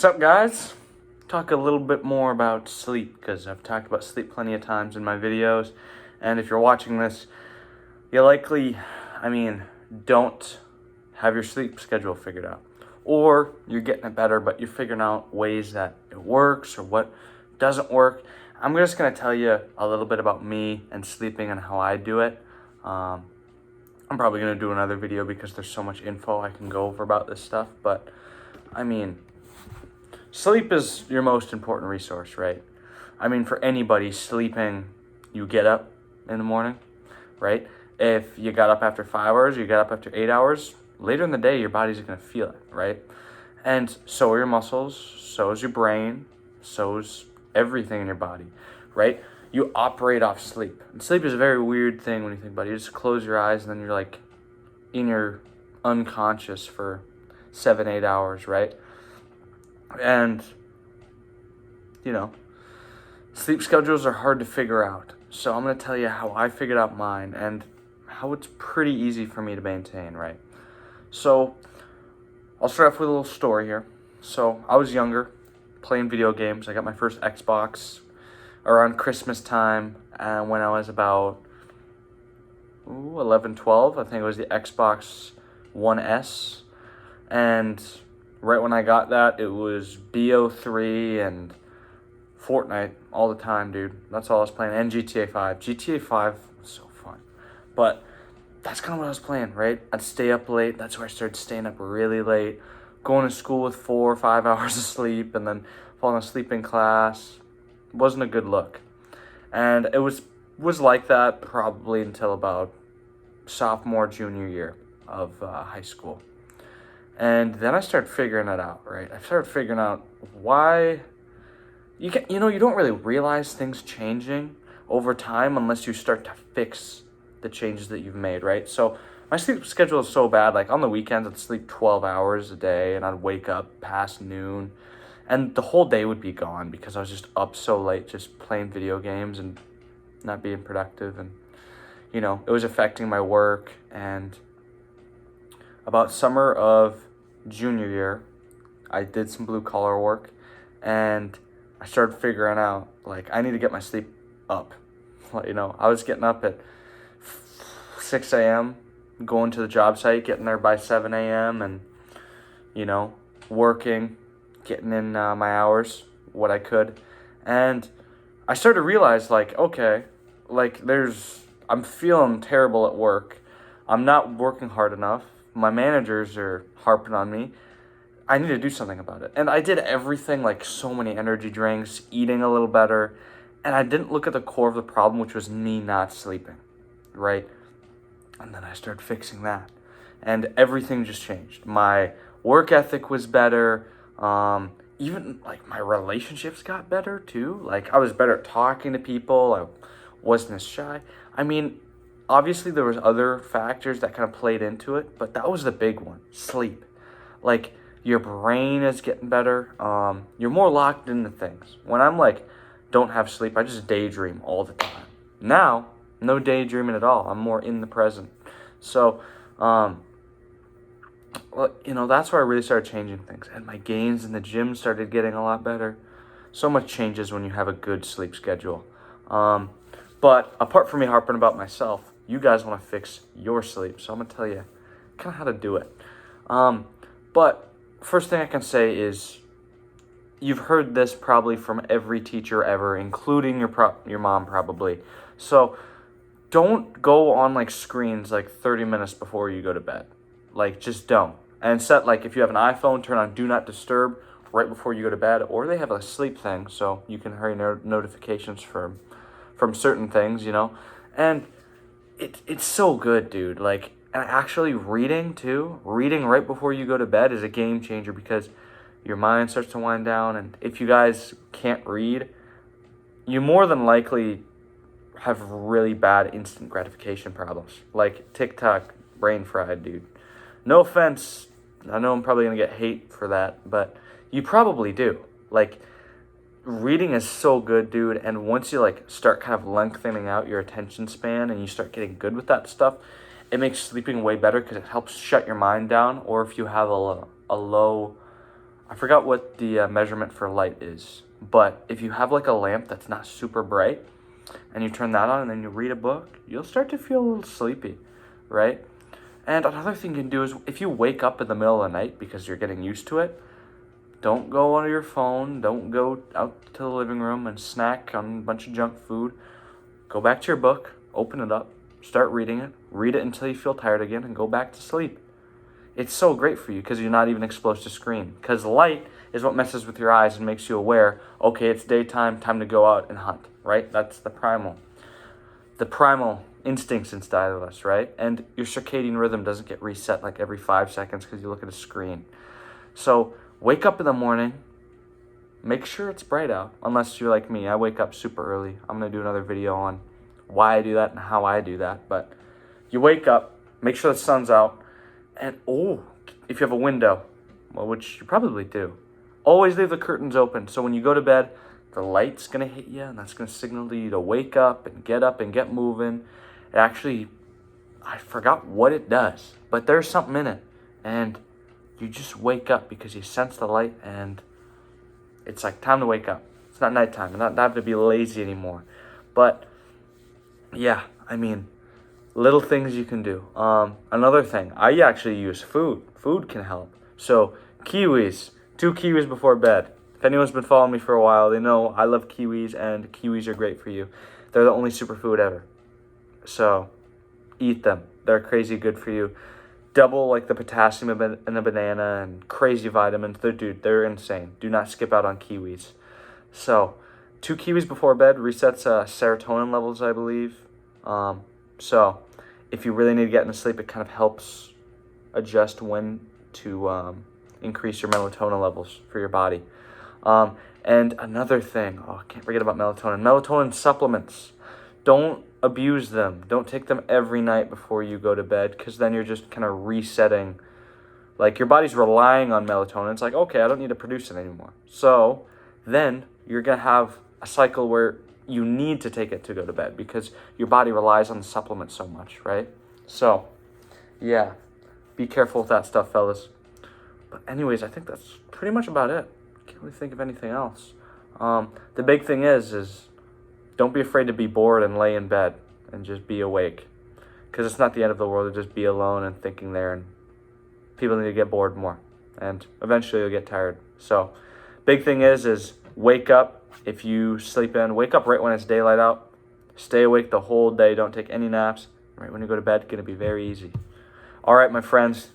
What's up, guys? Talk a little bit more about sleep, because I've talked about sleep plenty of times in my videos, and if you're watching this, you likely, don't have your sleep schedule figured out, or you're getting it better, but you're figuring out ways that it works or what doesn't work. I'm just going to tell you a little bit about me and sleeping and how I do it. I'm probably going to do another video because there's so much info I can go over about this stuff, but sleep is your most important resource, right? For anybody, sleeping, you get up in the morning, right? If you got up after 5 hours, you got up after 8 hours, later in the day, your body's going to feel it, right? And so are your muscles, so is your brain, so is everything in your body, right? You operate off sleep. And sleep is a very weird thing when you think about it. You just close your eyes and then you're like in your unconscious for 7-8 hours, right? And, sleep schedules are hard to figure out. So I'm going to tell you how I figured out mine and how it's pretty easy for me to maintain, right? So I'll start off with a little story here. So I was younger, playing video games. I got my first Xbox around Christmas time, and when I was about 11, 12, I think it was the Xbox One S. And right when I got that, it was BO3 and Fortnite all the time, dude. That's all I was playing. And GTA 5. GTA 5 was so fun. But that's kind of what I was playing, right? I'd stay up late. That's where I started staying up really late. Going to school with 4 or 5 hours of sleep and then falling asleep in class. Wasn't a good look. And it was like that probably until about sophomore, junior year of high school. And then I started figuring it out, right? I started figuring out why you don't really realize things changing over time unless you start to fix the changes that you've made, right? So my sleep schedule is so bad. Like on the weekends, I'd sleep 12 hours a day and I'd wake up past noon and the whole day would be gone because I was just up so late just playing video games and not being productive. And, it was affecting my work. And about summer of junior year, I did some blue collar work and I started figuring out, like, I need to get my sleep up. I was getting up at 6 a.m., going to the job site, getting there by 7 a.m. and, working, getting in my hours, what I could. And I started to realize, I'm feeling terrible at work. I'm not working hard enough. My managers are harping on me. I need to do something about it. And I did everything, like so many energy drinks, eating a little better, and I didn't look at the core of the problem, which was me not sleeping, right? And then I started fixing that, and everything just changed. My work ethic was better. Even like my relationships got better too. Like I was better at talking to people. I wasn't as shy. Obviously there was other factors that kind of played into it, but that was the big one, sleep. Like your brain is getting better. You're more locked into things. When I'm don't have sleep, I just daydream all the time. Now, no daydreaming at all. I'm more in the present. So, that's where I really started changing things. And my gains in the gym started getting a lot better. So much changes when you have a good sleep schedule. But apart from me harping about myself, you guys want to fix your sleep. So I'm going to tell you kind of how to do it. But first thing I can say is you've heard this probably from every teacher ever, including your mom probably. So don't go on screens 30 minutes before you go to bed. Just don't. And set if you have an iPhone, turn on Do Not Disturb right before you go to bed, or they have a sleep thing so you can hear notifications from certain things, And it's so good, dude. And actually reading right before you go to bed is a game changer because your mind starts to wind down. And if you guys can't read, you more than likely have really bad instant gratification problems. Like TikTok, brain fried, dude. No offense. I know I'm probably going to get hate for that, but you probably do. Reading is so good, dude. And once you start kind of lengthening out your attention span and you start getting good with that stuff, it makes sleeping way better because it helps shut your mind down. Or if you have a low I forgot what the measurement for light is, but if you have like a lamp that's not super bright and you turn that on and then you read a book, you'll start to feel a little sleepy, right? And another thing you can do is if you wake up in the middle of the night because you're getting used to it, don't go on your phone. Don't go out to the living room and snack on a bunch of junk food. Go back to your book, open it up, start reading it. Read it until you feel tired again and go back to sleep. It's so great for you because you're not even exposed to screen. Because light is what messes with your eyes and makes you aware, okay, it's daytime, time to go out and hunt, right? That's the primal instincts inside of us, right? And your circadian rhythm doesn't get reset like every 5 seconds because you look at a screen. So wake up in the morning, make sure it's bright out, unless you're like me. I wake up super early. I'm going to do another video on why I do that and how I do that. But you wake up, make sure the sun's out, and if you have a window, well, which you probably do, always leave the curtains open. So when you go to bed, the light's going to hit you, and that's going to signal you to wake up and get moving. It actually, I forgot what it does, but there's something in it. And you just wake up because you sense the light, and it's like time to wake up. It's not nighttime. Not have to be lazy anymore. But yeah, I mean, little things you can do. Another thing, I actually use food. Food can help. So kiwis, 2 kiwis before bed. If anyone's been following me for a while, they know I love kiwis, and kiwis are great for you. They're the only superfood ever. So eat them. They're crazy good for you. Double like the potassium in a banana and crazy vitamins. They're insane. Do not skip out on kiwis. So 2 kiwis before bed resets serotonin levels, I believe. So if you really need to get into sleep, it kind of helps adjust when to increase your melatonin levels for your body. And another thing, I can't forget about melatonin. Melatonin supplements. Don't abuse them. Don't take them every night before you go to bed, because then you're just kind of resetting. Like, your body's relying on melatonin. It's like, okay, I don't need to produce it anymore. So then you're going to have a cycle where you need to take it to go to bed because your body relies on the supplement so much, right? So, yeah, be careful with that stuff, fellas. But anyways, I think that's pretty much about it. Can't really think of anything else. The big thing is don't be afraid to be bored and lay in bed and just be awake, because it's not the end of the world to just be alone and thinking there, and people need to get bored more, and eventually you'll get tired. So big thing is wake up. If you sleep in, wake up right when it's daylight out. Stay awake the whole day. Don't take any naps. Right when you go to bed, going to be very easy. All right, my friends,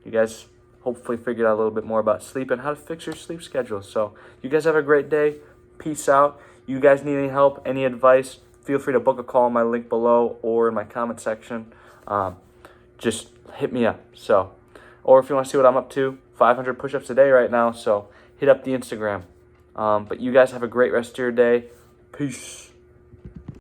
you guys hopefully figured out a little bit more about sleep and how to fix your sleep schedule. So you guys have a great day. Peace out. You guys need any help, any advice, feel free to book a call in my link below or in my comment section. Just hit me up. So, or if you want to see what I'm up to, 500 push-ups a day right now. So hit up the Instagram. But you guys have a great rest of your day. Peace.